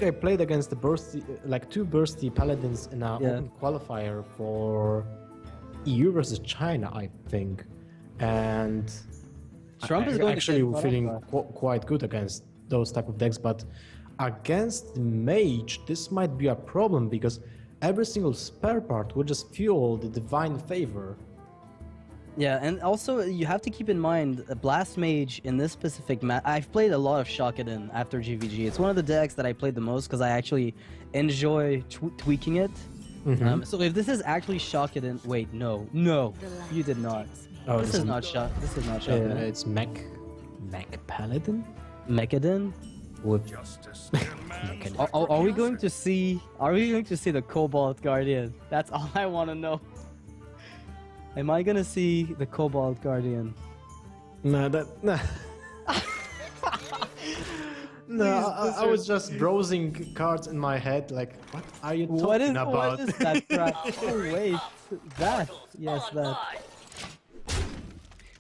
think I played against the bursty, like 2 bursty paladins in a open qualifier for EU versus China, I think, and Trump is going actually to feeling quite good against those type of decks, but against the mage, this might be a problem because every single spare part will just fuel the divine favor. Yeah, and also you have to keep in mind a Blast Mage in this specific map. I've played a lot of Shockedin after GVG. It's one of the decks that I played the most because I actually enjoy tweaking it. So if this is actually Shockedin, wait, no, you did not. Oh, this is not Shockedin. It's Mech Paladin Mechadin. with Are we going to see? Are we going to see the Cobalt Guardian? That's all I want to know. Am I gonna see the Cobalt Guardian? No, no, I was just browsing cards in my head, like, what are you talking about? What is that crap? Oh wait, that. Yes, that.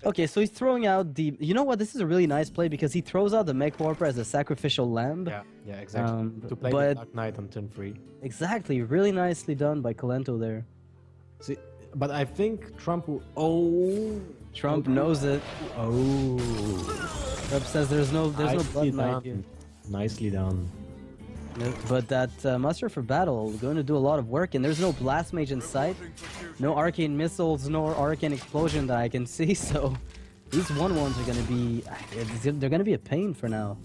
Okay, so he's throwing out the... You know what? This is a really nice play because he throws out the Mech Warper as a sacrificial lamb. Yeah, exactly. To play the Dark Knight on turn 3. Exactly, really nicely done by Kolento there. See, but I think Trump will... Oh! Trump knows it. Oh! Trump says there's no Blood Knight here. Nicely done. But that Muster for Battle going to do a lot of work, and there's no Blast Mage in sight, no Arcane Missiles, nor Arcane Explosion that I can see, so these 1/1s are going to be... They're going to be a pain for now.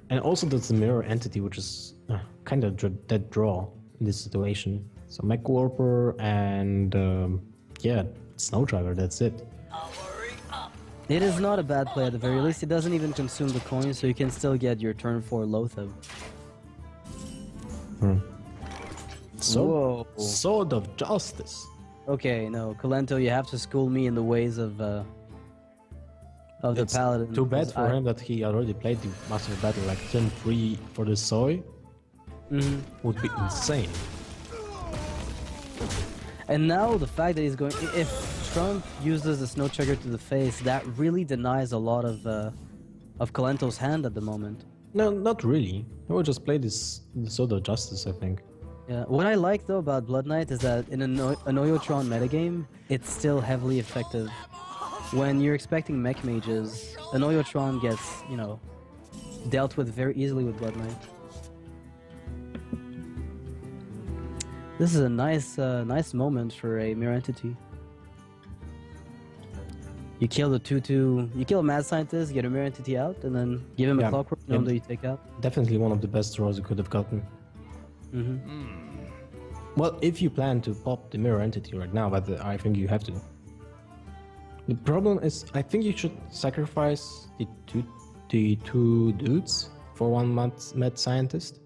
And also there's the Mirror Entity, which is kind of dead draw in this situation. So Mech Warper and yeah, Snow Driver, that's it. It is not a bad play at the very least. It doesn't even consume the coins, so you can still get your turn 4 Loatheb. So, Sword of Justice. Okay, no, Kolento, you have to school me in the ways of the Paladin. Too bad for him that he already played the Master of Battle, like turn 3 for the Soy. Would be insane. And now the fact that he's going... If Trump uses the Snow Trigger to the face, that really denies a lot of Kolento's hand at the moment. No, not really. I will just play this Sword of Justice, I think. Yeah. What I like though about Blood Knight is that in an Oyotron metagame, it's still heavily effective. When you're expecting mech mages, an Oyotron gets, you know, dealt with very easily with Blood Knight. This is a nice moment for a Mirror Entity. You kill the 2/2, you kill a Mad Scientist, get a Mirror Entity out, and then give him a Clockwork Gnome that you take out. Definitely one of the best draws you could have gotten. Well, if you plan to pop the Mirror Entity right now, but I think you have to. The problem is, I think you should sacrifice the two dudes for one Mad Scientist.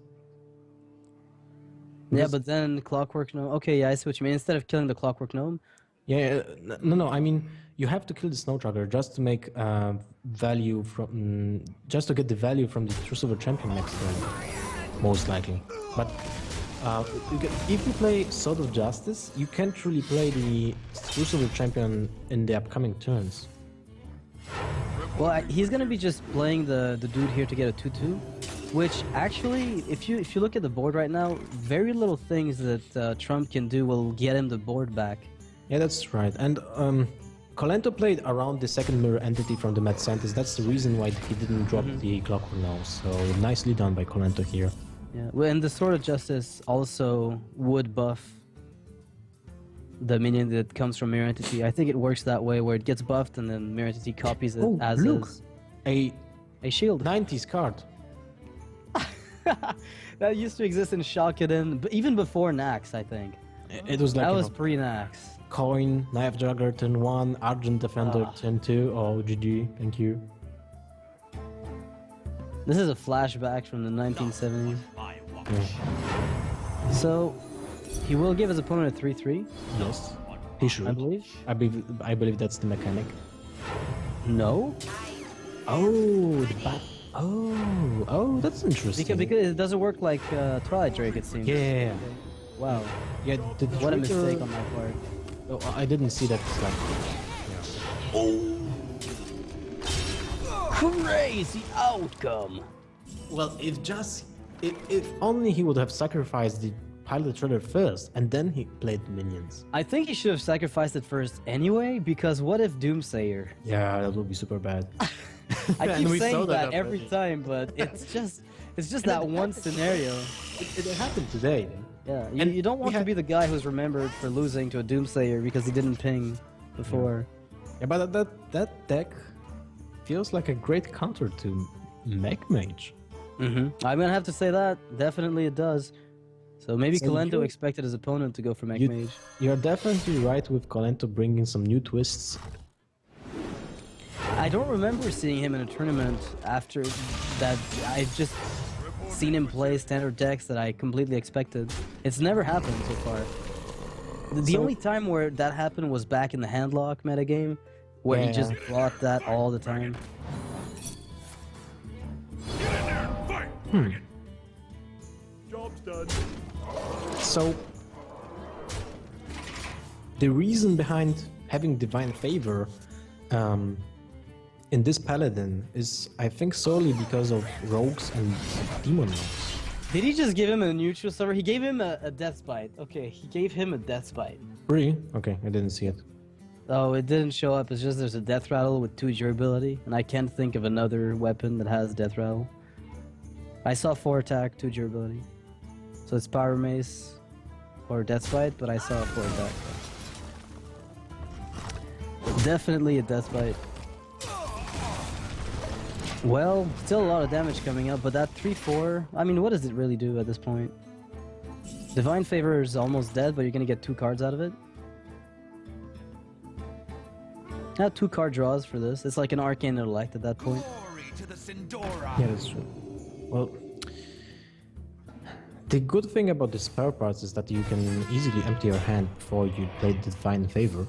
Yeah, but then Clockwork Gnome... Okay, yeah, I see what you mean. Instead of killing the Clockwork Gnome... Yeah, no, I mean, you have to kill the Snow Tracker just to make value from... just to get the value from the Crucible Champion next turn, most likely. But if you play Sword of Justice, you can't really play the Crucible Champion in the upcoming turns. Well, he's gonna be just playing the dude here to get a 2/2, which actually, if you look at the board right now, very little things that Trump can do will get him the board back. Yeah, that's right. And Kolento played around the second Mirror Entity from the Mad Scientist. That's the reason why he didn't drop the Clockwork Gnome. So nicely done by Kolento here. Yeah, well, and the Sword of Justice also would buff the minion that comes from Mirror Entity. I think it works that way, where it gets buffed and then Mirror Entity copies it as is. A shield. 90s card. That used to exist in Shockedin, but even before Nax, I think. It was like that was pre-Nax. Coin, Knife Jugger turn 1, Argent Defender turn 2. Oh, GG, thank you. This is a flashback from the 1970s. Yeah. So, he will give his opponent a 3/3. Yes, he should. I believe that's the mechanic. No. Oh, the bat. Oh, that's interesting. Because it doesn't work like Twilight Drake, it seems. Yeah. Wow. Yeah. What a mistake on my part. Oh, I didn't see that. Like, yeah. Oh. Crazy outcome. Well, if just if only he would have sacrificed the pilot trailer first, and then he played minions. I think he should have sacrificed it first anyway, because what if Doomsayer? Yeah, that would be super bad. I And keep we saw saying that that every already. time, but it's just that one scenario. It happened today. Yeah, And you don't we want to had- be the guy who's remembered for losing to a Doomsayer because he didn't ping before. Yeah, but that deck feels like a great counter to Mech Mage. I'm gonna have to say that. Definitely it does. So maybe So Kolento you- expected his opponent to go for Mech You- Mage. You're definitely right with Kolento bringing some new twists. I don't remember seeing him in a tournament after that. I've just seen him play standard decks that I completely expected. It's never happened so far. The So- only time where that happened was back in the handlock metagame, where he Yeah. just brought that all the time. Job's done. So, the reason behind having Divine Favor in this Paladin is, I think, solely because of rogues and demon rogues. Did he just give him a neutral server? He gave him a death bite. Okay, he gave him a death bite. Really? Okay, I didn't see it. Oh, it didn't show up. It's just there's a death rattle with 2 durability, and I can't think of another weapon that has death rattle. I saw 4 attack, 2 durability. So it's Power Mace or Death Bite, but I saw 4 attack. Definitely a Death Bite. Well, still a lot of damage coming up, but that 3-4, I mean, what does it really do at this point? Divine Favor is almost dead, but you're gonna get 2 cards out of it. I have 2 card draws for this. It's like an Arcane Intellect at that point. Glory to the Sindora. Yeah, that's true. Well, the good thing about the spare parts is that you can easily empty your hand before you play the Divine Favor.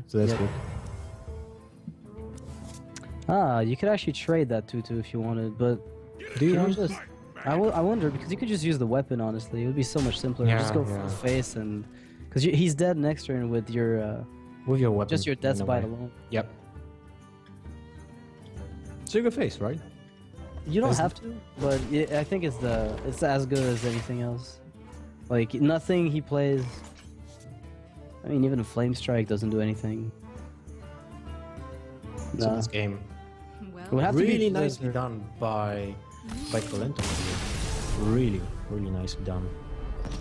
So that's Yep. good. Ah, you could actually trade that 2-2 if you wanted, but Do you can you want just... I wonder, because you could just use the weapon, honestly. It would be so much simpler. Just Yeah, go full yeah. face and... Because he's dead next turn with your... with your weapon? just your in Death a Bite way. alone. Yep. So you go face, right? You don't Isn't- have to, but I think it's as good as anything else. Like, nothing he plays... I mean, even a Flame Strike doesn't do anything. So Nah. this game It would have to really be nicely Blizzard. done by Kolento. Really, really nicely done.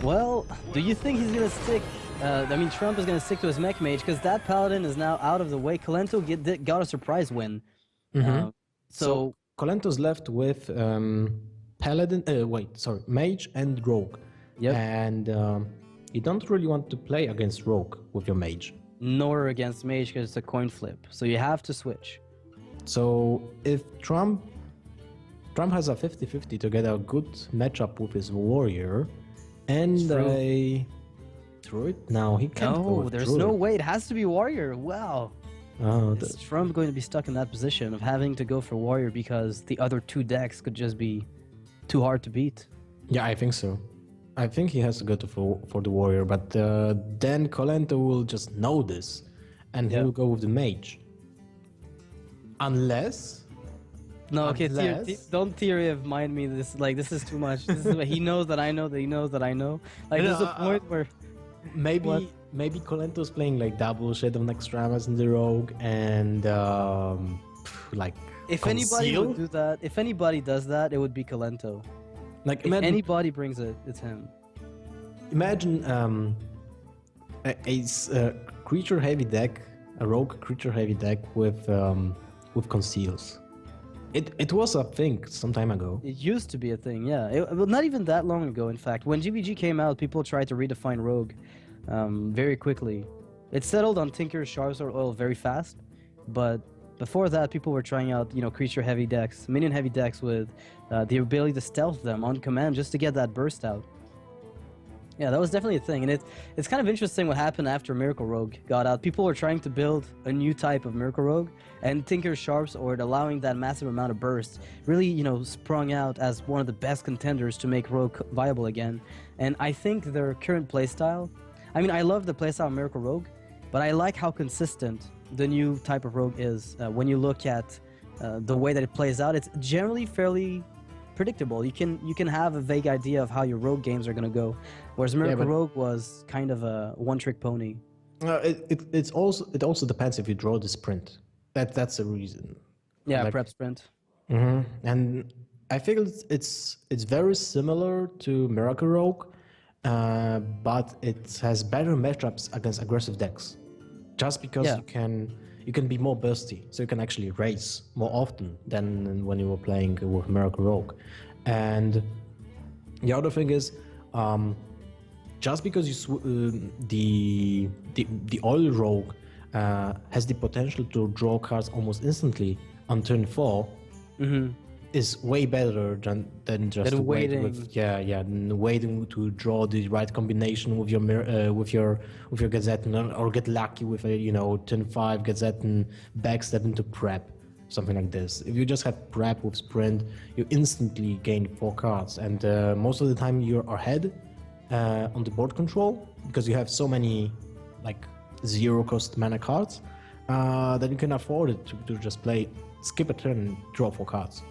Well, do you think he's gonna stick? I mean, Trump is gonna stick to his Mech Mage because that Paladin is now out of the way. Kolento got a surprise win. So Kolento's left with Paladin. Mage and Rogue. Yep. And you don't really want to play against Rogue with your Mage. nor against Mage because it's a coin flip. So you have to switch. So if Trump has a 50-50 to get a good matchup with his Warrior and True. a Druid. Now he can't go No, with there's Druid. no way. It has to be Warrior. Wow. Oh, Is Trump going to be stuck in that position of having to go for Warrior because the other 2 decks could just be too hard to beat? yeah, I think so. I think he has to go for the Warrior, but then Kolento will just know this, and Yeah. he'll go with the Mage. Unless No, okay, Unless- don't theory of mind me this. Like, this is too much. This is what he knows that I know that he knows that I know. Like, No, there's a point where... maybe What? maybe Kolento's playing like double Shadow of Nextramas in the Rogue and like If anybody Conceal? would do that, if anybody does that, it would be Kolento. Like If imagine, anybody brings it, it's him. imagine a creature heavy deck, a rogue creature heavy deck with conceals. It was a thing some time ago. It used to be a thing, yeah. Well, not even that long ago, in fact. When GVG came out, people tried to redefine Rogue very quickly. It settled on Tinker's Sharp Sword Oil very fast, but before that, people were trying out, creature-heavy decks, minion-heavy decks with the ability to stealth them on command just to get that burst out. Yeah, that was definitely a thing, and it's kind of interesting what happened after Miracle Rogue got out. People were trying to build a new type of Miracle Rogue, and Tinker's Sharp Sword, allowing that massive amount of burst, really, sprung out as one of the best contenders to make Rogue viable again. And I think their current playstyle, I mean, I love the playstyle of Miracle Rogue, but I like how consistent the new type of Rogue is. When you look at the way that it plays out, it's generally fairly predictable. You can have a vague idea of how your rogue games are gonna go, whereas Miracle but- Rogue was kind of a one-trick pony. It also depends if you draw the sprint. That's the reason. Yeah, Like- prep sprint. And I feel it's very similar to Miracle Rogue, but it has better matchups against aggressive decks. Just because Yeah. you can be more bursty, so you can actually race more often than when you were playing with Miracle Rogue. And the other thing is, just because the oil rogue has the potential to draw cards almost instantly on turn 4, is way better than just Than to wait waiting. with than waiting to draw the right combination with your Gazetten, or get lucky with a turn 5 Gazetten backstep into prep, something like this. If you just have prep with sprint, you instantly gain 4 cards, and most of the time you're ahead on the board control because you have so many like 0-cost mana cards that you can afford it to just skip a turn and draw 4 cards.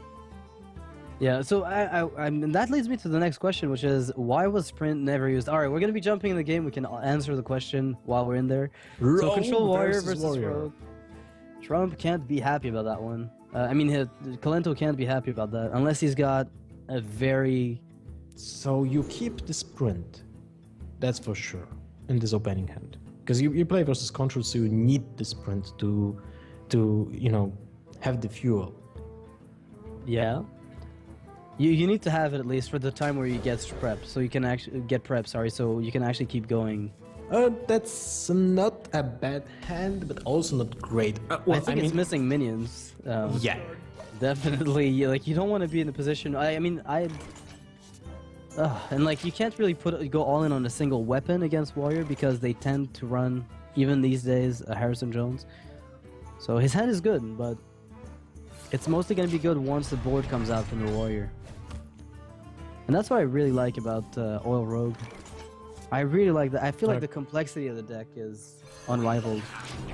Yeah, so and that leads me to the next question, which is why was sprint never used? All right, we're gonna be jumping in the game. We can answer the question while we're in there. So Rogue control warrior versus versus warrior. rogue. Trump can't be happy about that one. I mean, Kolento can't be happy about that unless he's got a very So you keep the sprint, that's for sure, in this opening hand. Because you play versus control, so you need the sprint to have the fuel. yeah. You need to have it at least for the time where you get prep, so you can actually get prep. Sorry, so you can actually keep going. That's not a bad hand, but also not great. I think it's missing minions. Yeah. Definitely, like you don't want to be in the position. And like you can't really go all in on a single weapon against warrior because they tend to run even these days Harrison Jones. So his hand is good, but it's mostly going to be good once the board comes out from the warrior. And that's what I really like about Oil Rogue. I really like that. I feel like the complexity of the deck is unrivaled.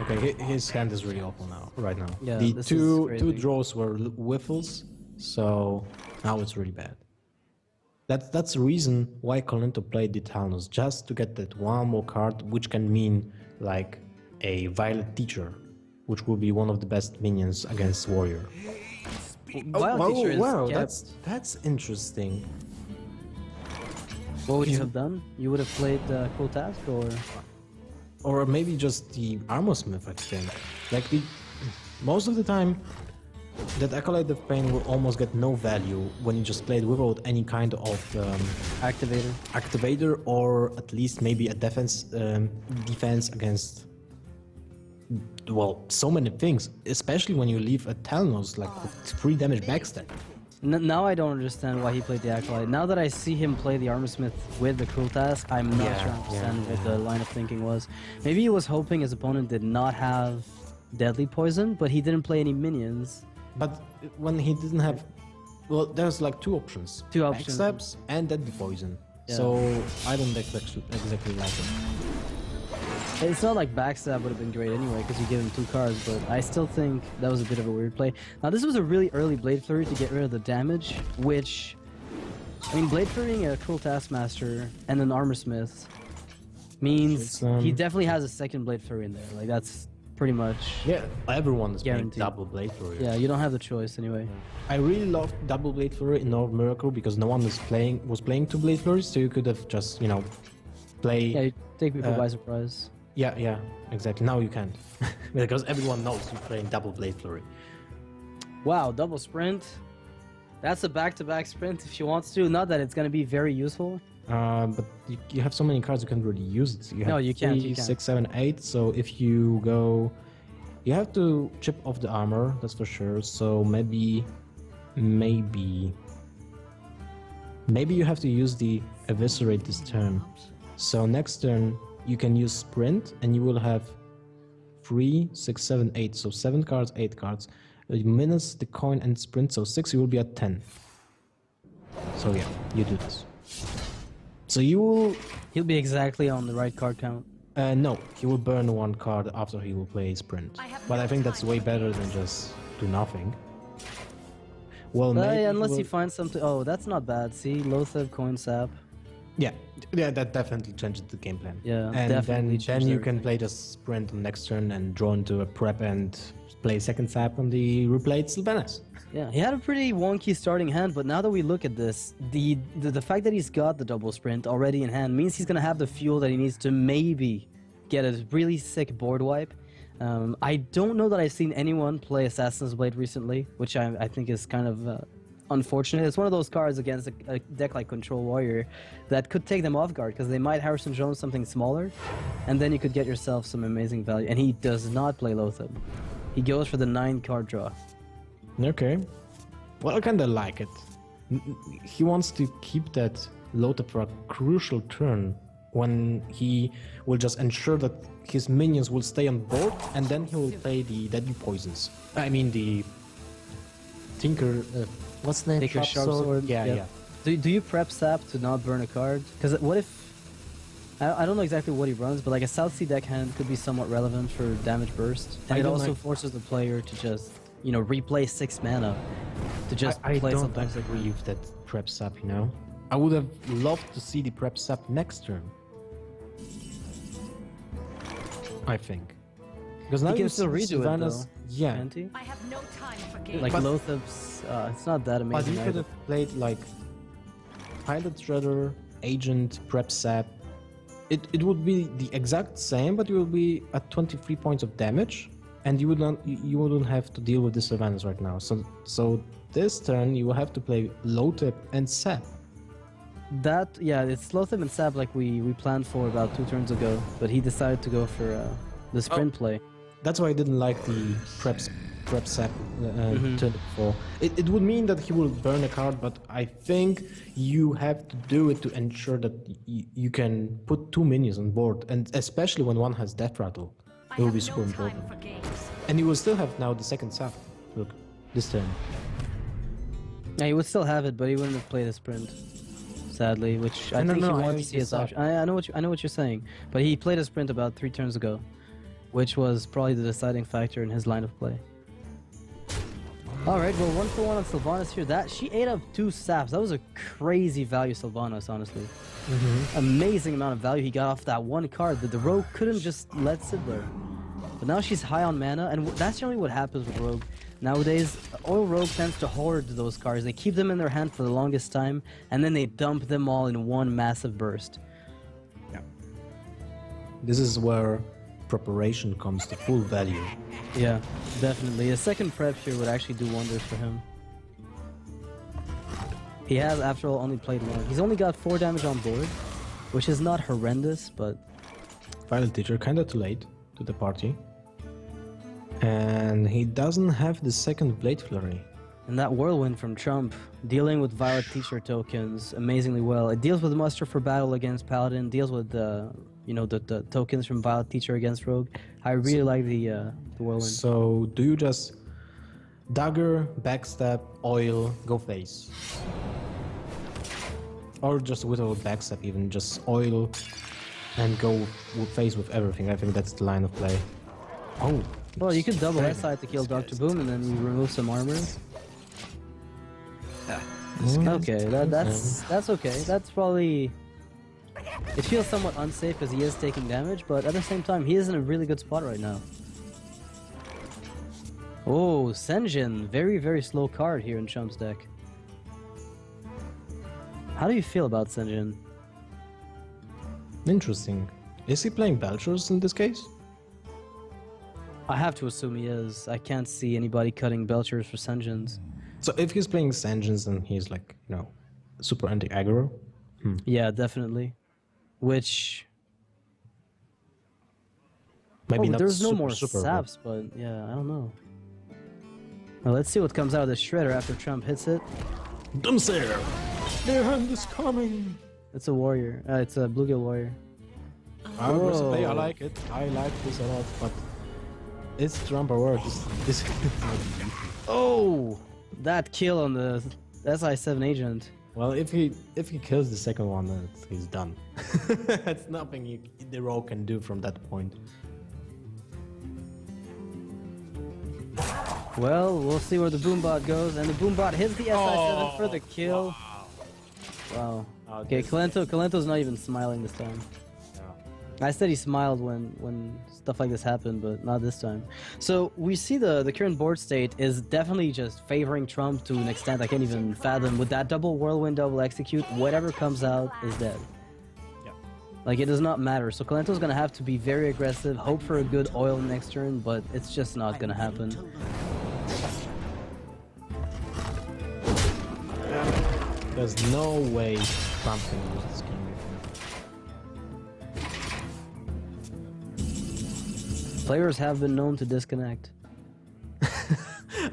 Okay, his hand is really awful right now. Yeah, the this is two crazy. draws were whiffles, so now it's really bad. That's the reason why Kolento played the Talnos, just to get that one more card, which can mean like a Violet Teacher, which will be one of the best minions against Warrior. Wild Teacher is wow, kept. that's interesting. What would you have done? You would have played Cool Task or... Or maybe just the Armor Smith, I think. Like most of the time, that Acolyte of Pain will almost get no value when you just play it without any kind of activator, or at least maybe a defense against, well, so many things. Especially when you leave a Talnos like with 3 damage backstab. Now I don't understand why he played the Acolyte. Now that I see him play the Armorsmith with the Cruel Task, I'm not sure I understand what the line of thinking was. Maybe he was hoping his opponent did not have Deadly Poison, but he didn't play any minions. But when he didn't have, well, there's like 2 options. Two options. Backstabs and Deadly Poison. Yeah. So I don't exactly like it. It's not like Backstab would have been great anyway, because you give him 2 cards, but I still think that was a bit of a weird play. Now, this was a really early Blade Flurry to get rid of the damage, which... I mean, Blade Flurrying a Cruel Taskmaster and an Armorsmith means he definitely has a second Blade Flurry in there. Like, that's pretty much... Yeah, everyone is playing Guaranteed. double Blade Flurry. Yeah, you don't have the choice anyway. I really loved double Blade Flurry in Nord Miracle because no one was playing 2 Blade Flurries, so you could have just, play... Yeah, you take people by surprise. Yeah, exactly. Now you can't. Because everyone knows you're playing double Blade Flurry. Wow, double sprint. That's a back-to-back sprint if she wants to. Not that it's going to be very useful. But you have so many cards you can't really use it. You have No, you can't, 3, you can't. 6, 7, 8. So if you go, you have to chip off the armor. That's for sure. So maybe you have to use the eviscerate this turn. So next turn you can use sprint, and you will have 3, 6, 7, 8. So 7 cards, 8 cards. Minus the coin and sprint. So 6, you will be at 10. So yeah, you do this. So you will... He'll be exactly on the right card count. No, he will burn 1 card after he will play sprint. But I think that's way better than just do nothing. well, maybe unless will... you find something. Oh, that's not bad. See, Lotheb, coin sap. Yeah, that definitely changes the game plan. Yeah, and definitely then changed you everything. can play the sprint on next turn and draw into a prep and play second sap on the replayed Sylvanas. Yeah, he had a pretty wonky starting hand, but now that we look at this, the fact that he's got the double sprint already in hand means he's gonna have the fuel that he needs to maybe get a really sick board wipe. I don't know that I've seen anyone play Assassin's Blade recently, which I think is kind of unfortunate. It's one of those cards against a deck like Control Warrior that could take them off guard because they might Harrison Jones something smaller, and then you could get yourself some amazing value. And he does not play Lotheb. He goes for the 9-card draw. Okay. Well, I kind of like it. He wants to keep that loaded for a crucial turn when he will just ensure that his minions will stay on board, and then he will play the deadly poisons. I mean the Tinker... what's the name? Tinker Sharp Sword. Yeah, Yep. yeah. Do you prep sap to not burn a card? Because what if... I don't know exactly what he runs, but like a South Sea deckhand could be somewhat relevant for damage burst. And I it don't also like- forces the player to just, you know, replay 6 mana to just I play don't something. agree with that prep sap, you know? I would have loved to see the prep sap next turn. I think. Because now He can you still see redo it Sylvanas- though, Yeah, can't he? I have no time for games. Like But- Lotheb's, it's not that but amazing. you could either. have played like Pilot Shredder, Agent, Prep Sap. It would be the exact same, but you will be at 23 points of damage, and you wouldn't have to deal with the Sylvanas right now. So this turn you will have to play Lotheb and Sap. Yeah, it's Lotheb and Sap like we planned for about 2 turns ago, but he decided to go for the sprint play. That's why I didn't like the prep sap turn before. It would mean that he will burn a card, but I think you have to do it to ensure that you can put 2 minions on board, and especially when one has Death Rattle, I it will have be no super time important. for games. And you will still have now the second sap. Look, this turn. Yeah, he would still have it, but he wouldn't have played a sprint. Sadly, which I No, think no, he I wanted to mean see his the option. I know what you're saying, but he played a sprint about 3 turns ago, which was probably the deciding factor in his line of play. All right, well, 1 for 1 on Sylvanas here. She ate up 2 saps. That was a crazy value Sylvanas, honestly. Amazing amount of value he got off that one card that the rogue couldn't just let sit there. But now she's high on mana, and that's generally what happens with rogue. Nowadays, Oil Rogue tends to hoard those cards. They keep them in their hand for the longest time, and then they dump them all in one massive burst. Yeah. This is where preparation comes to full value. Yeah, definitely. A second prep here would actually do wonders for him. He has, after all, only played 1. He's only got 4 damage on board, which is not horrendous, but... Pilot Teacher kinda too late to the party. And he doesn't have the second Blade Flurry. And that Whirlwind from Trump, dealing with Violet Teacher tokens amazingly well. It deals with Muster for battle against Paladin, deals with the tokens from Violet Teacher against Rogue. I really like the Whirlwind. So do you just dagger, backstab, oil, go face? Or just without backstab even, just oil and go face with everything. I think that's the line of play. Oh. Well, you could double Very SI to kill nice. Dr. Boom and then you remove some armor. Mm. Okay, that's okay. That's probably... It feels somewhat unsafe because he is taking damage, but at the same time, he is in a really good spot right now. Oh, Senjin. Very, very slow card here in Chump's deck. How do you feel about Senjin? Interesting. Is he playing Belchers in this case? I have to assume he is. I can't see anybody cutting Belchers for Senjins. So if he's playing Sanjins, then he's like, super anti-aggro. Yeah, definitely. Which... Maybe not there's no super, more super, saps, but yeah, I don't know. Well, let's see what comes out of the Shredder after Trump hits it. Doomsayer! Their hand is coming! It's a warrior. It's a bluegill warrior. I must say, I Whoa. like it. I like this a lot, but it's Trump or work. This Oh! That kill on the SI7 agent. Well, if he kills the second one, then he's done. That's nothing the rogue can do from that point. Well, we'll see where the Boombot goes, and the Boombot hits the SI7 for the kill. Wow. Okay, Kolento's not even smiling this time. I said he smiled when stuff like this happened, but not this time. So we see the current board state is definitely just favoring Trump to an extent I can't even fathom. With that double whirlwind, double execute, whatever comes out is dead. Yeah. Like, it does not matter. So Kolento's gonna have to be very aggressive, hope for a good oil next turn, but it's just not gonna happen. There's no way Trump can lose this game. Players have been known to disconnect.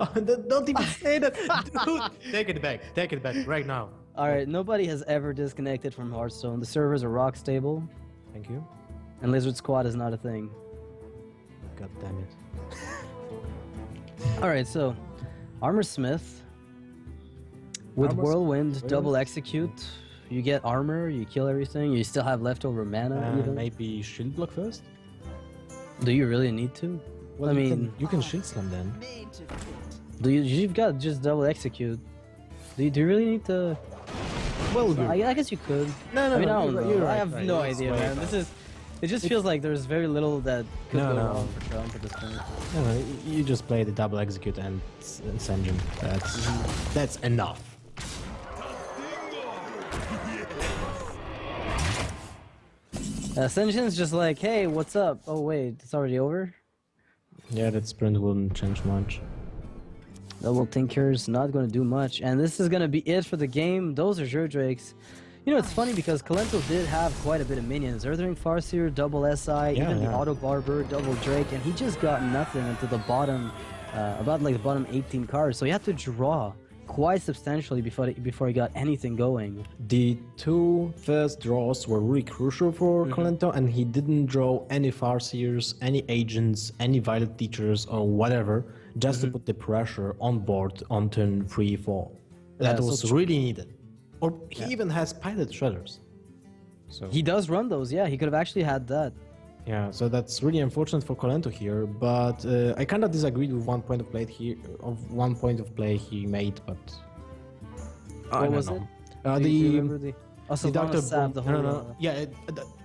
Oh, don't even say that, dude. Take it back right now. All right, nobody has ever disconnected from Hearthstone. The servers are rock stable, Thank you. and Lizard Squad is not a thing. God damn it. All right, so Armor Smith with Armor Whirlwind, Smith. double execute. You get armor, you kill everything. You still have leftover mana. Even. Maybe shield block first? Do you really need to? Well, I you mean, you can shield slam then. you've got just double execute. Do you really need to? Well, I guess you could. No, I mean, I no, don't know. you're right, I have right. no It's idea, way man. better. It just feels like there's very little that could No, go no. wrong for Trump at this point. No, you just play the double execute and send him. That's enough. Ascension's just like, hey, what's up? Oh wait, it's already over? Yeah, that sprint wouldn't change much. Double Tinker's not going to do much, and this is going to be it for the game. Those are Jure Drakes. You know, it's funny because Kolento did have quite a bit of minions. Earthring Farseer, double SI, even the Auto Barber, double Drake, and he just got nothing until the bottom, about like the bottom 18 cards. So he had to draw quite substantially before he got anything going. The two first draws were really crucial for Kolento, and he didn't draw any Farseers, any agents, any Violet Teachers, or whatever, just to put the pressure on board on turn 3, 4. That Yeah, so was really needed. Or he even has Pilot Shredders. So He does run those, yeah. He could have actually had that. yeah, so that's really unfortunate for Kolento here, but I kind of disagreed with one point of play he made, but What was it? Do you remember the the Doctor Sap, the whole, yeah,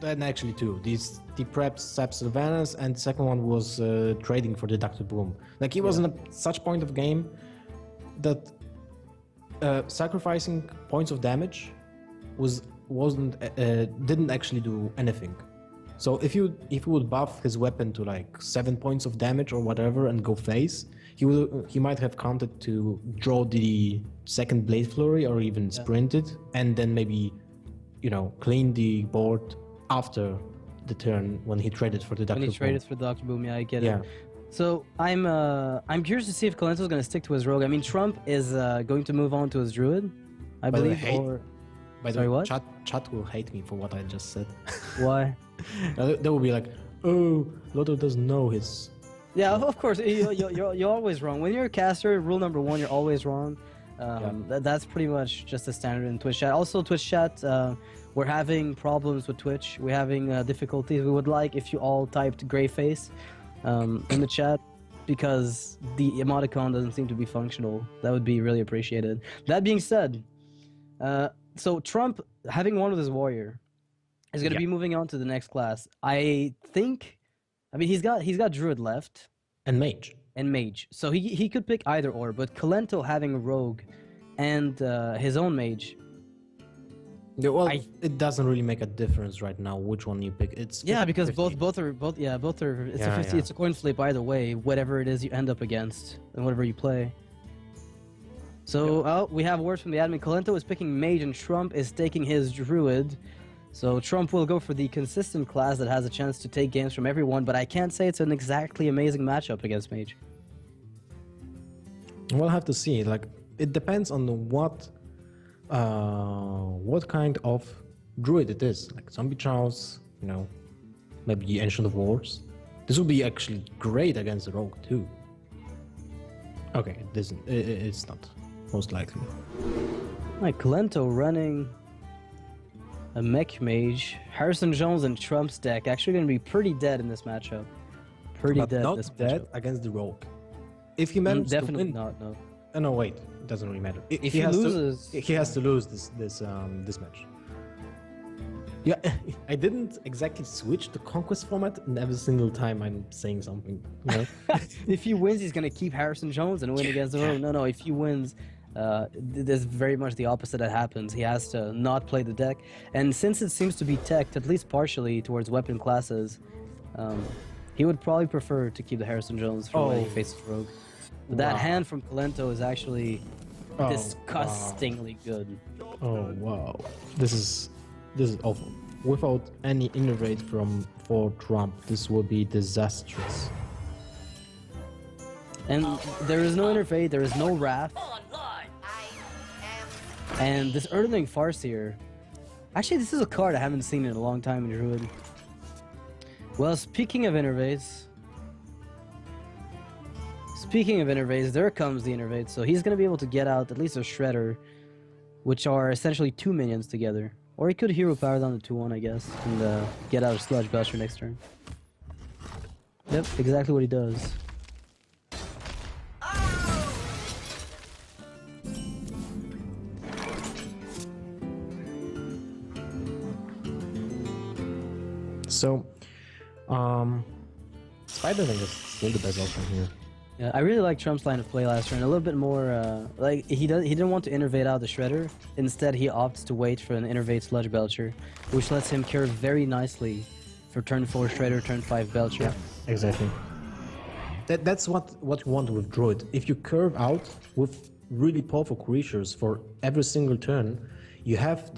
and actually two. The prep Sap Sylvanas, and the second one was trading for the Doctor Boom. Like he was in such point of game that sacrificing points of damage didn't actually do anything. So if you would buff his weapon to like 7 points of damage or whatever and go face, he might have counted to draw the second Blade Flurry or even sprint it, and then maybe clean the board after the turn when he traded for the Doctor when he Boom. traded for Dr. Boom, yeah, I get Yeah. it. So I'm curious to see if Kolento's going to stick to his rogue. I mean, Trump is going to move on to his druid, I By the way, believe. Or By the Sorry, way, what? chat will hate me for what I just said. why? They will be like, "Oh, Lotto doesn't know his." Yeah, of course. You're always wrong. When you're a caster, rule number one, you're always wrong. That's pretty much just a standard in Twitch chat. Also, Twitch chat, we're having problems with Twitch. We're having difficulties. We would like if you all typed gray face in the chat, because the emoticon doesn't seem to be functional. That would be really appreciated. That being said, so Trump, having won with his warrior, is going to be moving on to the next class. I mean, he's got druid left And mage. and mage, so he could pick either or. But Kolento having a rogue and his own mage, Yeah, well, it doesn't really make a difference right now which one you pick. It's because 50-50. both are it's Yeah, a 50, yeah. it's a coin flip either way. Whatever it is you end up against and whatever you play. So we have words from the admin. Kolento is picking mage and Trump is taking his druid. So Trump will go for the consistent class that has a chance to take games from everyone, but I can't say it's an exactly amazing matchup against mage. We'll have to see. Like, it depends on what kind of druid it is. Like zombie chows, maybe Ancient of Wars. This would be actually great against the rogue too. Okay, it isn't. It's not, most likely. Like Kolento running a mech mage, Harrison Jones and Trump's deck actually going to be pretty dead in this matchup. Pretty But dead. not this dead matchup. against the rogue. if he manages Definitely to win, not. No. no, wait, it doesn't really matter. If he loses, he has to lose this match. Yeah, I didn't exactly switch to conquest format, and every single time I'm saying something, you know. if he wins, he's gonna keep Harrison Jones and win against the room. No, if he wins, there's very much the opposite that happens. He has to not play the deck, and since it seems to be teched at least partially towards weapon classes, he would probably prefer to keep the Harrison Jones for when he faces Rogue. But that hand from Kolento is actually disgustingly good. Oh wow, this is awful. Without any innovate for Trump, this will be disastrous. And there is no interfade, there is no wrath. And this Earthling Farseer, actually this is a card I haven't seen in a long time in Druid. Well, speaking of innervates, there comes the innervate. So he's gonna be able to get out at least a Shredder, which are essentially 2 minions together. Or he could hero power down to 2-1, I guess, and get out a Sludge Belcher next turn. Yep, exactly what he does. So, Spider Link is still the best option here. Yeah, I really like Trump's line of play last turn. A little bit more, like he didn't want to innervate out the Shredder. Instead, he opts to wait for an innervate Sludge Belcher, which lets him curve very nicely for turn 4 Shredder, turn 5 Belcher. Yeah, exactly. That's what you want with Druid. If you curve out with really powerful creatures for every single turn, you have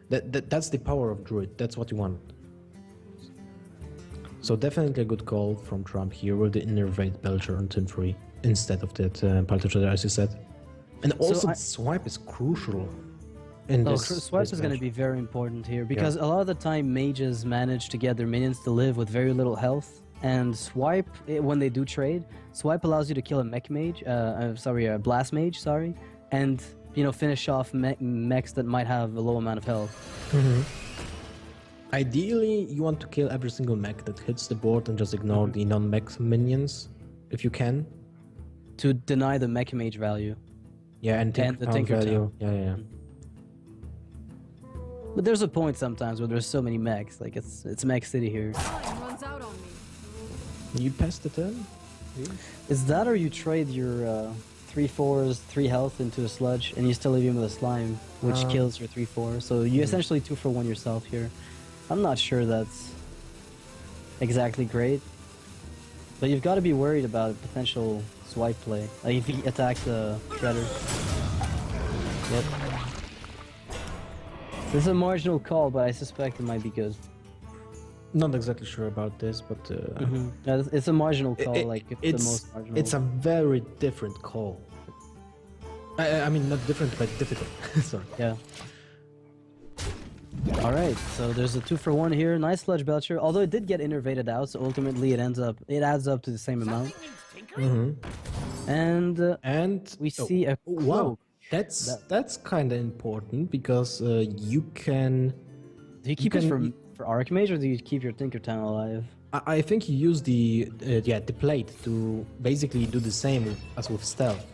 that's the power of Druid. That's what you want. So definitely a good call from Trump here with the innervate Belcher on turn 3 instead of that Palette Shredder, as you said. And also the swipe is crucial. Swipe is going to be very important here because a lot of the time mages manage to get their minions to live with very little health, and swipe, when they do trade, swipe allows you to kill a mech mage, a blast mage, and finish off mechs that might have a low amount of health. Mm-hmm. Ideally, you want to kill every single mech that hits the board and just ignore the non-mech minions, if you can. To deny the mech mage value. Yeah, and the Tinker value. Yeah. But there's a point sometimes where there's so many mechs, like it's mech city here. Time runs out on me. You pass the turn? Is that or you trade your 3/4s, 3 health into a sludge, and you still leave him with a slime, which kills your 3/4. So you essentially 2 for 1 yourself here. I'm not sure that's exactly great, but you've got to be worried about a potential swipe play. Like if he attacks the Shredder. Yep. This is a marginal call, but I suspect it might be good. Not exactly sure about this, but Yeah, it's a marginal call, it's the most marginal. It's a very different call. I mean, not different, but difficult. Sorry. Yeah. Alright, so there's a 2 for 1 here. Nice Sludge Belcher, although it did get innervated out, so ultimately it adds up to the same amount. And we see a cloak. Wow, that's kind of important because you can. Do you keep it for Archmage, or do you keep your Tinkertown alive? I think you use the plate to basically do the same as with stealth.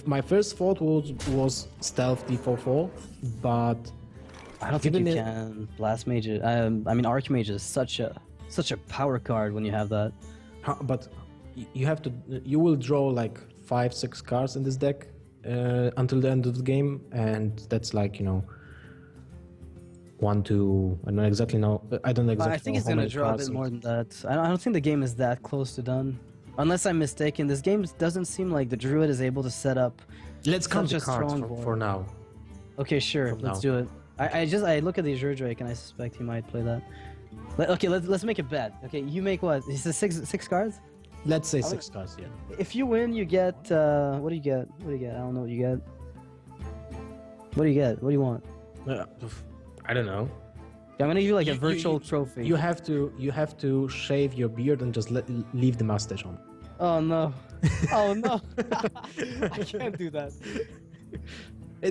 My first thought was stealth D4/4, but I don't think you can. Blast Mage. I mean, Archmage is such a power card when you have that. But you have to. You will draw like 5-6 cards in this deck until the end of the game, and that's like 1 to I don't exactly know. I don't exactly. I think know it's how gonna many draw a cards bit more than that. I don't think the game is that close to done. Unless I'm mistaken, this game doesn't seem like the Druid is able to set up. Let's count such the a cards strong board. for now. Okay, sure. Let's do it. I look at the Azure Drake and I suspect he might play that. Let's make a bet. Okay, you make what? Is it six cards? Let's say 6 cards. Yeah. If you win, you get what do you get? What do you get? I don't know what you get. What do you get? What do you want? I don't know. I'm gonna give you like a virtual trophy. You have to shave your beard and just leave the mustache on. Oh no! Oh no! I can't do that.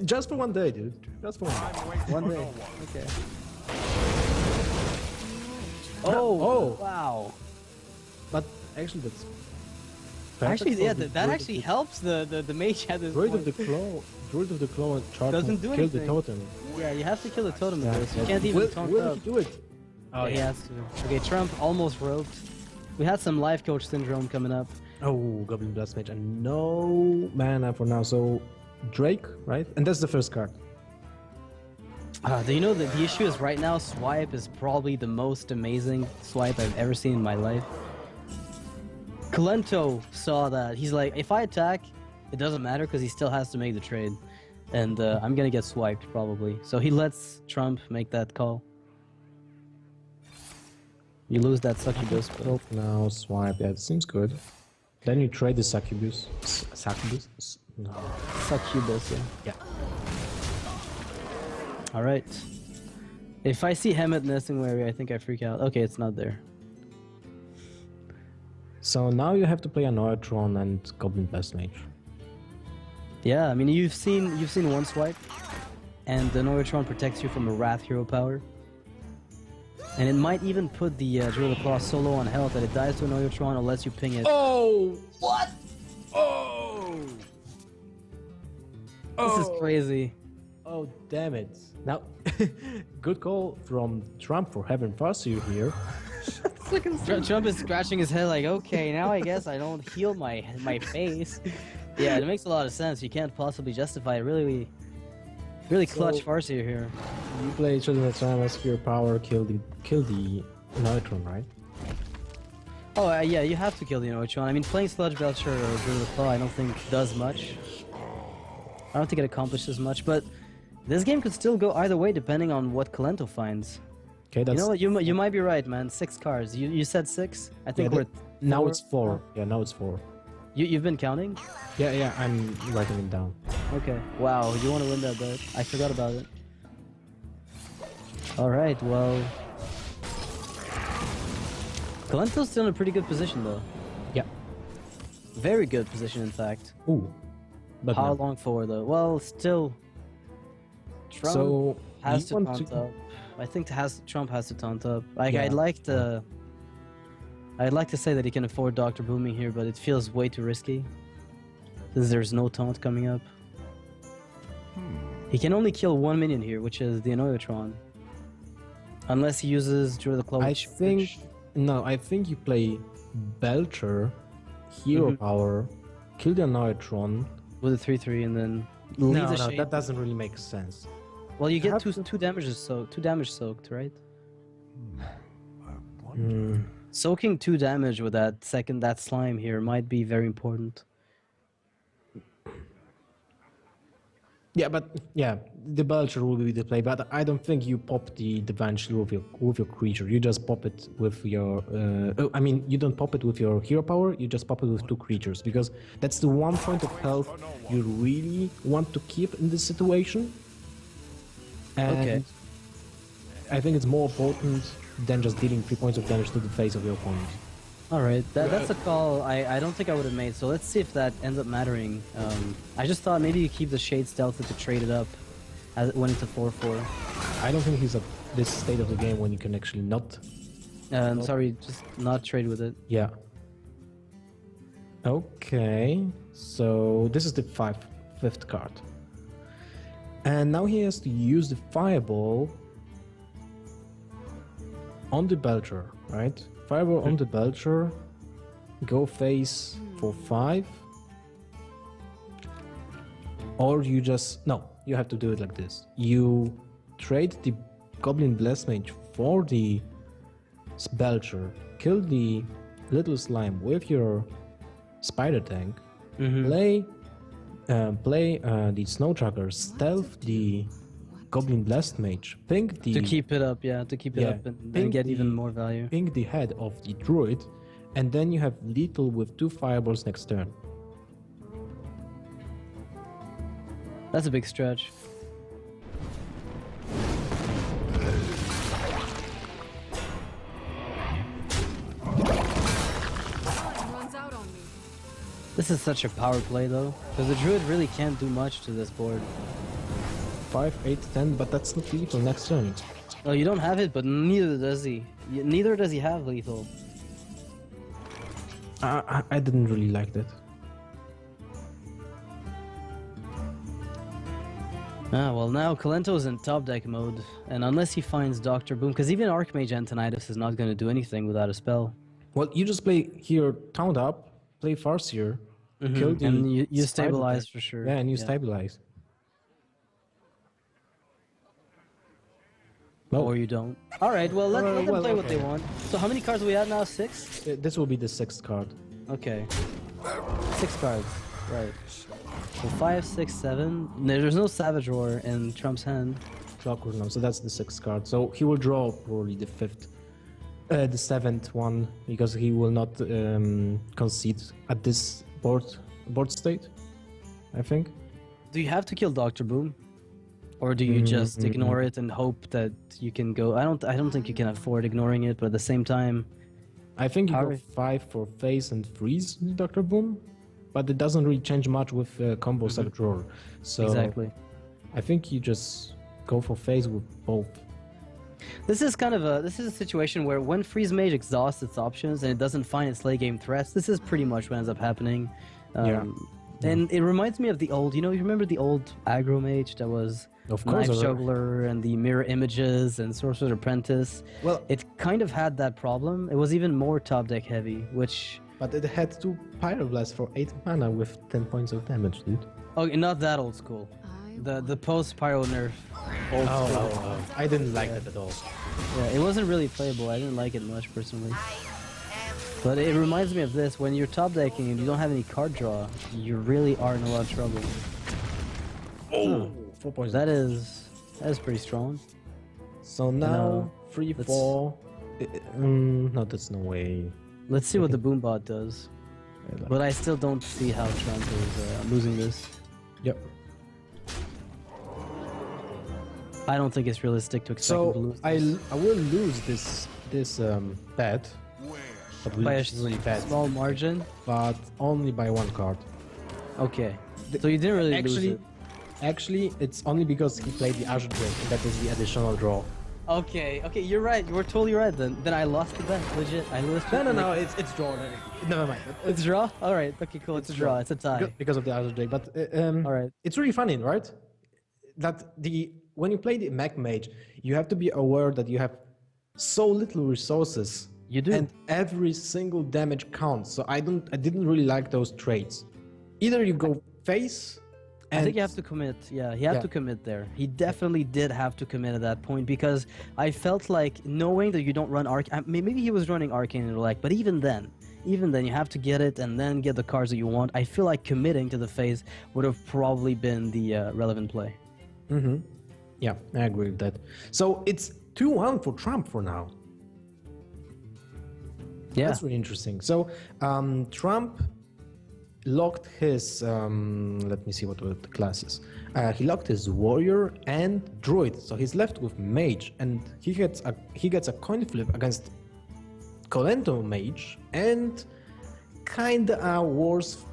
Just for 1 day, dude. Just for 1 day. 1 day. Okay. Oh! Wow! But actually, that's Actually, for yeah, the that actually helps the mage at this Druid point. of the Claw. Druid of the Claw and charge Doesn't do kill the anything. totem. Yeah, you have to kill the totem with Yeah, this. You yeah. can't even taunt will up. he do it? Oh, he has to. Okay, Trump almost roped. We had some life coach syndrome coming up. Oh, Goblin Blast Mage and no mana for now. So Drake, right? And that's the first card. Do you know that the issue is right now swipe is probably the most amazing swipe I've ever seen in my life. Kolento saw that. He's like, if I attack, it doesn't matter because he still has to make the trade. And I'm gonna get swiped probably. So he lets Trump make that call. You lose that succubus, but Now swipe. Yeah, it seems good. Then you trade the succubus. Succubus? No. succubus, yeah. Yeah. Alright. If I see Hemet nesting where I think I freak out. Okay, it's not there. So now you have to play a Neutron and Goblin Blast Mage. Yeah, I mean you've seen one swipe, and the Neutron protects you from a Wrath hero power. And it might even put the Drill of the Claw so low on health that it dies to a Neutron unless you ping it. Oh! What? Oh! This is crazy. Oh, damn it. Now, good call from Trump for having Farseer here. Trump is scratching his head like, okay, now I guess I don't heal my face. Yeah, it makes a lot of sense. You can't possibly justify it. Really clutch Farseer here. You play Children of Time, Spear Power, kill the Neutron, right? Oh, yeah, you have to kill the Neutron. I mean, playing Sludge Belcher or Drill of the Claw I don't think does much. I don't think it accomplishes much, but this game could still go either way depending on what Kolento finds. Okay, that's... You know what? You might be right, man. 6 cards. You said 6? I think yeah, we're... now four? it's 4. Yeah, now it's 4. You've been counting? Yeah, I'm writing it down. Okay. Wow, you want to win that bet? I forgot about it. Alright, well... Kolento's still in a pretty good position, though. Yeah. Very good position, in fact. Ooh. But How no. long for, though? Well, still... Trump So, has you to want taunt to... up. I think Trump has to taunt up. Like, Yeah. I'd like to say that he can afford Dr. Booming here, but it feels way too risky. Since there's no taunt coming up. He can only kill 1 minion here, which is the Neutron. Unless he uses Druid of the Claw. I which- think... No, I think you play Belcher, Hero Mhm. Power, kill the Neutron. with a 3/3 and then leave No, the no, shade. that doesn't really make sense. Well, you get have two damages soaked, 2 damage soaked, right? Hmm. Soaking 2 damage with that slime here might be very important. Yeah, but yeah, the Belcher will be the play, but I don't think you pop the Venge with your creature. You just pop it with your. I mean, you don't pop it with your hero power. You just pop it with 2 creatures because that's the one point of health you really want to keep in this situation. And Okay. I think it's more potent than just dealing 3 points of damage to the face of your opponent. Alright, that's a call I don't think I would have made, so let's see if that ends up mattering. I just thought maybe you keep the Shade Stealth to trade it up as it went into 4/4. I don't think he's at this state of the game when you can actually not. Sorry, just not trade with it. Yeah. Okay, so this is the fifth card. And now he has to use the Fireball on the Belcher, right? Fireball on the Belcher, go face for 5. Or you just... No, you have to do it like this. You trade the Goblin Blast Mage for the Belcher, kill the little slime with your Spider Tank, play the Snow Tracker, stealth the Goblin Blast Mage, ping the... To keep it up, yeah, to keep it Yeah, up and ping get even the- more value. ping the head of the Druid, and then you have lethal with 2 fireballs next turn. That's a big stretch. Time runs out on me. This is such a power play though, because the Druid really can't do much to this board. 5, 8, 10, but that's not lethal next turn. Oh, you don't have it, but neither does he. Neither does he have lethal. I didn't really like that. Well, now Kolento's in top deck mode, and unless he finds Dr. Boom, because even Archmage Antonidas is not going to do anything without a spell. Well, you just play here, Town Up, play Farseer, kill the And you spider stabilize deck. for sure. Yeah, and you stabilize. Or you don't. All right, well, let them well, play what they okay. want. So how many cards are we at now? 6? This will be the 6th card. Okay. 6 cards. Right. So 5, 6, 7. There's no Savage Roar in Trump's hand. Clockwork now, so that's the 6th card. So he will draw probably the 5th, the 7th one, because he will not concede at this board state, I think. Do you have to kill Dr. Boom? Or do you just ignore it and hope that you can go? I don't think you can afford ignoring it, but at the same time, I think you go Harry. 5 for face and freeze, Dr. Boom, but it doesn't really change much with combo Savage Roar. So exactly. I think you just go for face with both. This is a situation where when Freeze Mage exhausts its options and it doesn't find its late game threats, this is pretty much what ends up happening. And it reminds me of the old, you remember the old aggro mage that was Of course, Knife I- Juggler and the Mirror Images and Sorcerer's Apprentice? Well, It kind of had that problem. It was even more top deck heavy, which... but it had 2 Pyroblast for 8 mana with 10 points of damage, dude. Okay, not that old school. The post-Pyro nerf old school. I didn't like that at all. Yeah, it wasn't really playable. I didn't like it much personally. But it reminds me of this. When you're top decking and you don't have any card draw, you really are in a lot of trouble. Oh, 4 points. That is pretty strong. So now, 3, let's- 4. No, that's no way. Let's see what the Boombot does. But I still don't see how Trump is losing this. Yep. I don't think it's realistic to expect him to So lose. I will lose this bet, but by a which is really bad. small margin. But only by 1 card. Okay. So you didn't really lose Actually, it. actually, it's only because he played the Azure Drake, and that is the additional draw. Okay, you're right. You were totally right then. Then I lost the bet. Legit. I lost it. No, it's draw. Never mind. It's a draw? Alright, okay, cool. It's a draw. It's a tie. Because of the Azure Drake. But Alright. it's really funny, right? That when you play the Mech Mage, you have to be aware that you have so little resources. You do. And every single damage counts. So I didn't really like those traits. Either you go face, and I think you have to commit. Yeah, he had to commit there. He definitely did have to commit at that point because I felt like knowing that you don't run maybe he was running Arcane Intellect, but even then you have to get it and then get the cards that you want. I feel like committing to the phase would have probably been the relevant play. Mm-hmm. Yeah, I agree with that. So it's 2-1 for Trump for now. Yeah. That's really interesting. So Trump locked his, let me see what were the classes. He locked his warrior and druid, so he's left with mage, and he gets a coin flip against Kolento mage and kinda a worse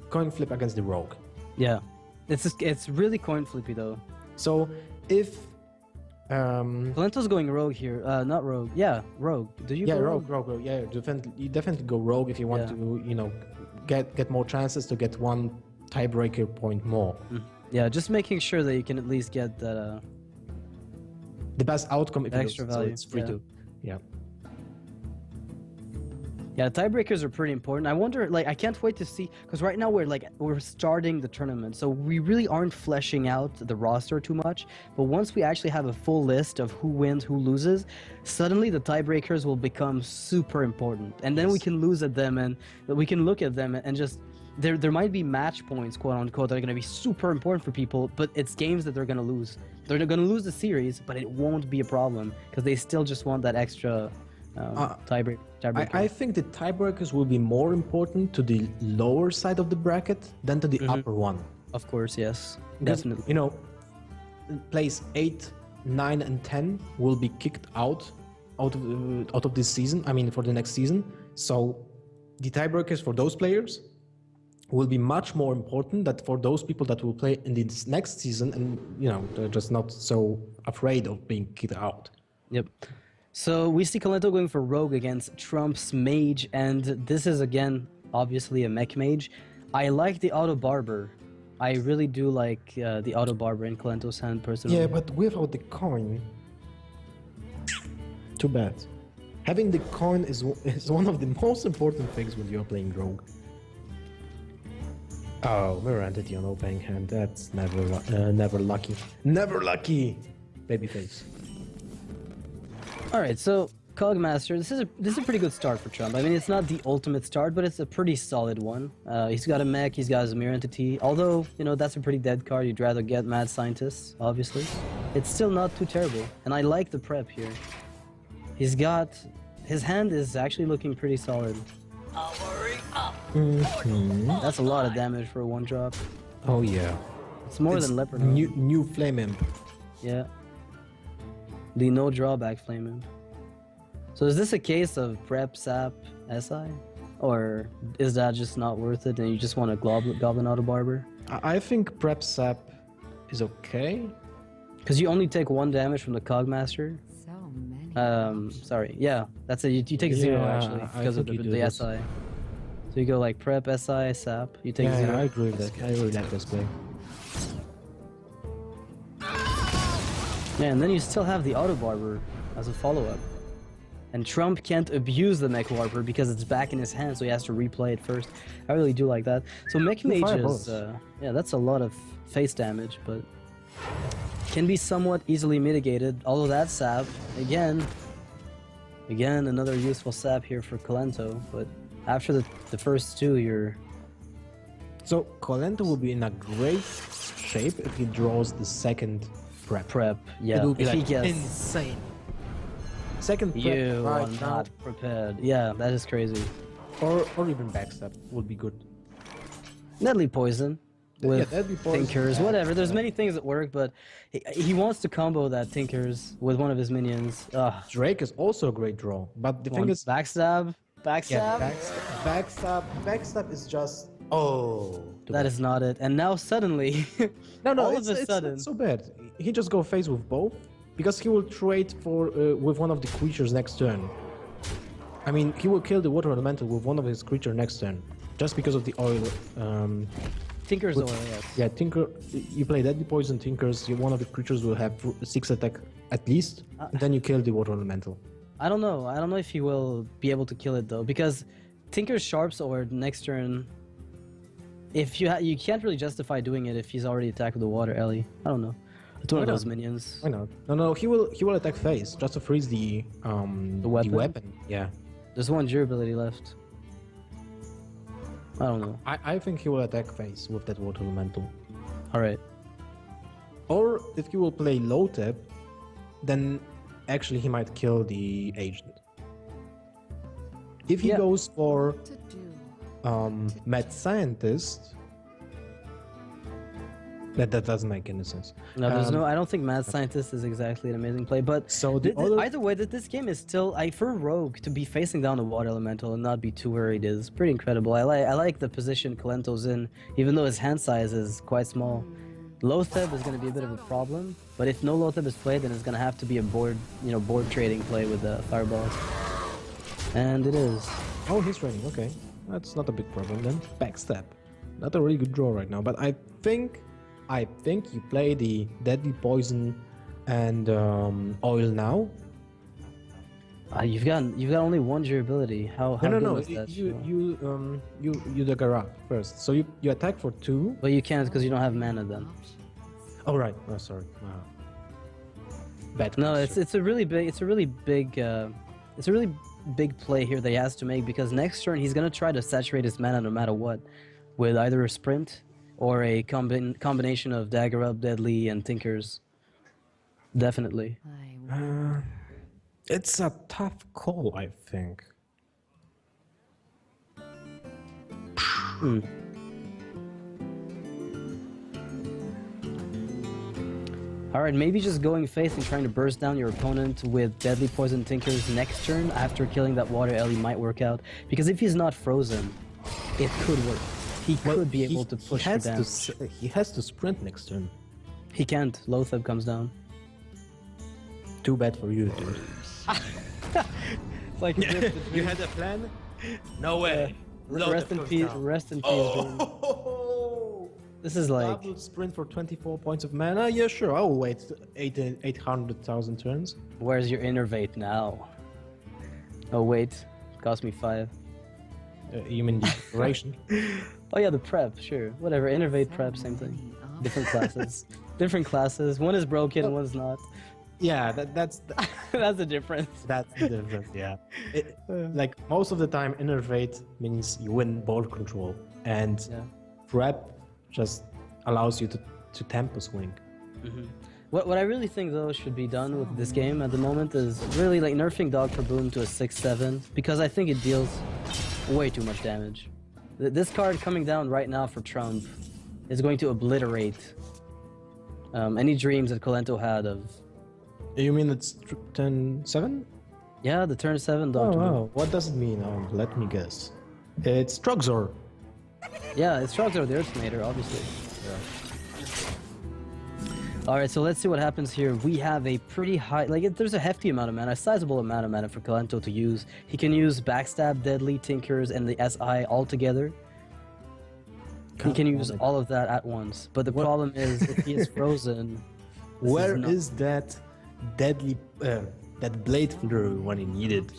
coin flip against the rogue. Yeah. It's really coin flippy though. So if Kolento's going rogue here. Not rogue. Yeah, rogue. Do you yeah, go rogue. Yeah, you definitely go rogue if you want Yeah. to, get more chances to get 1 tiebreaker point more. Yeah, just making sure that you can at least get that. The best outcome if you Extra lose, so value, it's free yeah. to. Yeah. Yeah, tiebreakers are pretty important. I wonder, I can't wait to see, because right now we're starting the tournament, so we really aren't fleshing out the roster too much. But once we actually have a full list of who wins, who loses, suddenly the tiebreakers will become super important, and then we can lose at them, and we can look at them and just there might be match points, quote unquote, that are going to be super important for people, but it's games that they're going to lose. They're going to lose the series, but it won't be a problem because they still just want that extra tiebreaker. I think the tiebreakers will be more important to the lower side of the bracket than to the upper one. Of course, yes, Because, definitely. place 8, 9, and 10 will be kicked out of this season. I mean, for the next season. So the tiebreakers for those players will be much more important than for those people that will play in this next season, and they're just not so afraid of being kicked out. Yep. So we see Kolento going for Rogue against Trump's Mage, and this is again obviously a mech mage. I like the auto barber. I really do like the auto barber in Kolento's hand personally. Yeah, but without the coin, too bad. Having the coin is one of the most important things when you're playing rogue. Oh, mirror entity on opening hand. That's never lucky. Never lucky. Babyface. All right, so Cogmaster, this is a pretty good start for Trump. I mean, it's not the ultimate start, but it's a pretty solid one. He's got a mech, he's got his mirror entity. Although, you know, that's a pretty dead card. You'd rather get Mad Scientist, obviously. It's still not too terrible, and I like the prep here. He's got his hand is actually looking pretty solid. That's a lot of damage for a one drop. Oh yeah. It's more It's than Leopard. New Flame Imp. Yeah. The no drawback Flame Imp. So is this a case of prep sap SI? Or is that just not worth it and you just want a Goblin Auto Barber? I think Prep Sap is okay. Because you only take 1 damage from the Cogmaster. So many. Sorry, yeah, that's it. You take 0 Yeah, actually I because of think the you do this. SI. So you go like prep, SI, sap. You take 0. Yeah, I agree with that. I really like this play. Yeah, and then you still have the Auto Barber as a follow-up. And Trump can't abuse the Mech Warper because it's back in his hand, so he has to replay it first. I really do like that. So Mech Mage fireballs. is, yeah, that's a lot of face damage, but can be somewhat easily mitigated. Although that sap, again, another useful sap here for Kolento. But after the first 2, you're So Kolento will be in a great shape if he draws the second prep. prep. Yeah, It will be if he like gets insane. Second prep you are right now, not prepared. Yeah, that is crazy. or even backstab would be good. Deadly Poison with Deadly Poison, Tinkers, yeah. whatever. There's many things that work, but he wants to combo that Tinkers with one of his minions. Ugh. Drake is also a great draw, but the thing is, Backstab? Backstab? backstab is just That is not it. And now suddenly, no, all it's, of a it's sudden, not so bad. He just go face with both because he will trade for with one of the creatures next turn. I mean, he will kill the water elemental with one of his creature next turn, just because of the oil. Tinker's with- oil, yes. Yeah, Tinker. You play Deadly Poison Tinkers. One of the creatures will have 6 attack at least, and then you kill the water elemental. I don't know. I don't know if he will be able to kill it though, because Tinker's Sharp Sword next turn. If you can't really justify doing it if he's already attacked with the water Ellie. I don't know. It's one of Why those not? minions. Why not? No, he will attack face just to freeze the weapon? Yeah, There's 1 durability left. I don't know. I think he will attack face with that water elemental. All right. Or if he will play low tap, then actually he might kill the agent. If he Yeah. goes for To do. Mad Scientist, that doesn't make any sense. No, there's Um, no. I don't think Mad Scientist is exactly an amazing play, but So the other- either way, this game is still. For Rogue to be facing down the Water Elemental and not be too worried is pretty incredible. I like the position Kolento's in, even though his hand size is quite small. Lotheb is going to be a bit of a problem, but if no Lotheb is played, then it's going to have to be a board trading play with the fireballs, and it is. Oh, he's training. Okay, that's not a big problem then. Backstab, not a really good draw right now. But I think you play the Deadly Poison and oil now. You've got only 1 durability. How No, good no. was that? You dagger up first. So you attack for 2. But you can't because you don't have mana then. Oh right. Oh sorry. Bad. No, question. it's a really big play here that he has to make because next turn he's gonna try to saturate his mana no matter what, with either a sprint or a combination of dagger up, deadly, and tinkers. Definitely. It's a tough call, I think. Alright, maybe just going face and trying to burst down your opponent with deadly poison tinkers next turn after killing that water Ellie might work out. Because if he's not frozen, it could work. He could be able to push for damage. He has to sprint next turn. He can't. Lotheb comes down. Too bad for you, dude. It's like You had a plan? No way. Rest in peace. Rest in peace. Dream. Oh! This is like Double sprint for 24 points of mana? Yeah, sure. I'll wait 800,000 turns. where's your innervate now? Oh wait, cost me 5. You mean the duration? Oh yeah, the prep, sure. Whatever, innervate, prep, same thing. Different classes. Different classes. One is broken, one's not. Yeah, that's That's the difference. that's the difference. Yeah, like most of the time, innervate means you win ball control, and Yeah. prep just allows you to tempo swing. What I really think though should be done with this game at the moment is really like nerfing Dr. Boom to a 6/7 because I think it deals way too much damage. This card coming down right now for Trump is going to obliterate any dreams that Kolento had of. You mean it's 10-7? Yeah, the turn 7 Oh, Dr. Boom. wow. What does it mean? Let me guess. It's Truxor. Yeah, it's Trogzor the Earthmater, obviously. Alright, so let's see what happens here. We have a pretty high, there's a hefty amount of mana, a sizable amount of mana for Kolento to use. He can use Backstab, Deadly, Tinkers, and the SI all together. He can use all of that at once. But the problem is, if he is frozen... Where not- is that deadly, that blade flurry when you need it?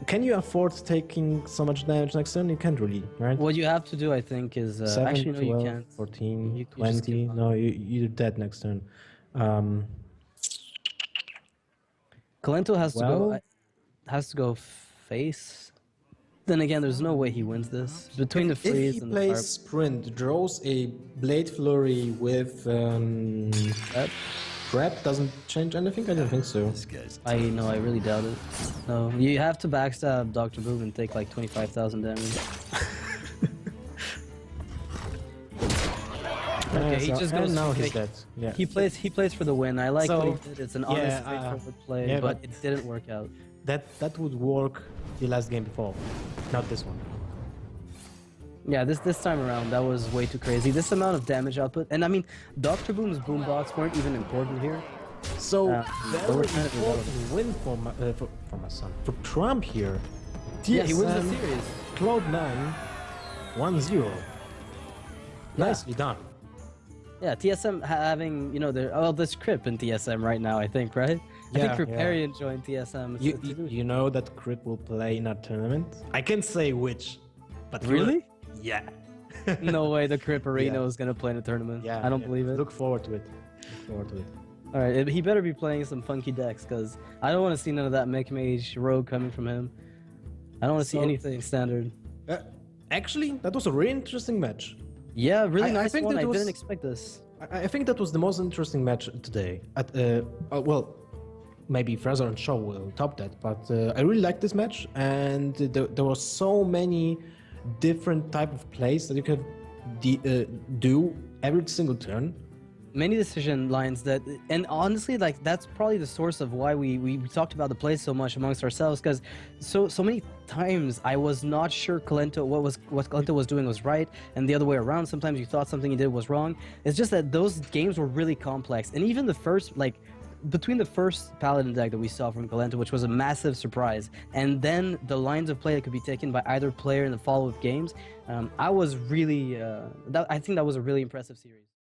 Can you afford taking so much damage next turn? You can't really, right? What you have to do, I think, is... 7, actually, no, 12, you can't. 14, You can just 20. skip on. No, you're dead next turn. Kolento has to Well- go... Has to go face... Then again, there's no way he wins this. Between the If freeze he and plays the sprint, draws a blade flurry with prep, doesn't change anything? I don't think so. I really doubt it. No, you have to backstab Dr. Boom and take like 25,000 damage. Okay, he just goes. now he's okay, dead. Yeah. He plays for the win. I like So, what he did. It's an honest, yeah, straightforward play, yeah, but but- it didn't work out. That would work the last game before, not this one. Yeah, this time around, that was way too crazy. This amount of damage output, and I mean, Dr. Boom's boombox weren't even important here. So but very we're kind of important win for my son, for Trump here. Yeah, he wins the TSM series. Cloud9 1-0. Nicely done. Yeah, TSM having, there's Crip in TSM right now, I think, right? I Yeah, think yeah. Riparian joined TSM. You know that Crip will play in our tournament? I can't say which, but Really? Yeah. No way the Crip Arena Yeah. is gonna play in a tournament. Yeah. I don't yeah. believe it. Look forward to it. Look forward to it. Alright, he better be playing some funky decks, because I don't want to see none of that Mech Mage Rogue coming from him. I don't want to see So- anything standard. Actually, that was a really interesting match. Yeah, really I nice think one. that I was- didn't expect this. I think that was the most interesting match today. Well, maybe Fraser and Shaw will top that, but I really liked this match, and there were so many different type of plays that you could do every single turn. Many decision lines that, and honestly, that's probably the source of why we talked about the plays so much amongst ourselves, because so many times I was not sure Kolento what Kolento was doing was right, and the other way around. Sometimes you thought something he did was wrong. It's just that those games were really complex, and even the first between the first Paladin deck that we saw from Kolento, which was a massive surprise, and then the lines of play that could be taken by either player in the follow-up games, I was really I think that was a really impressive series.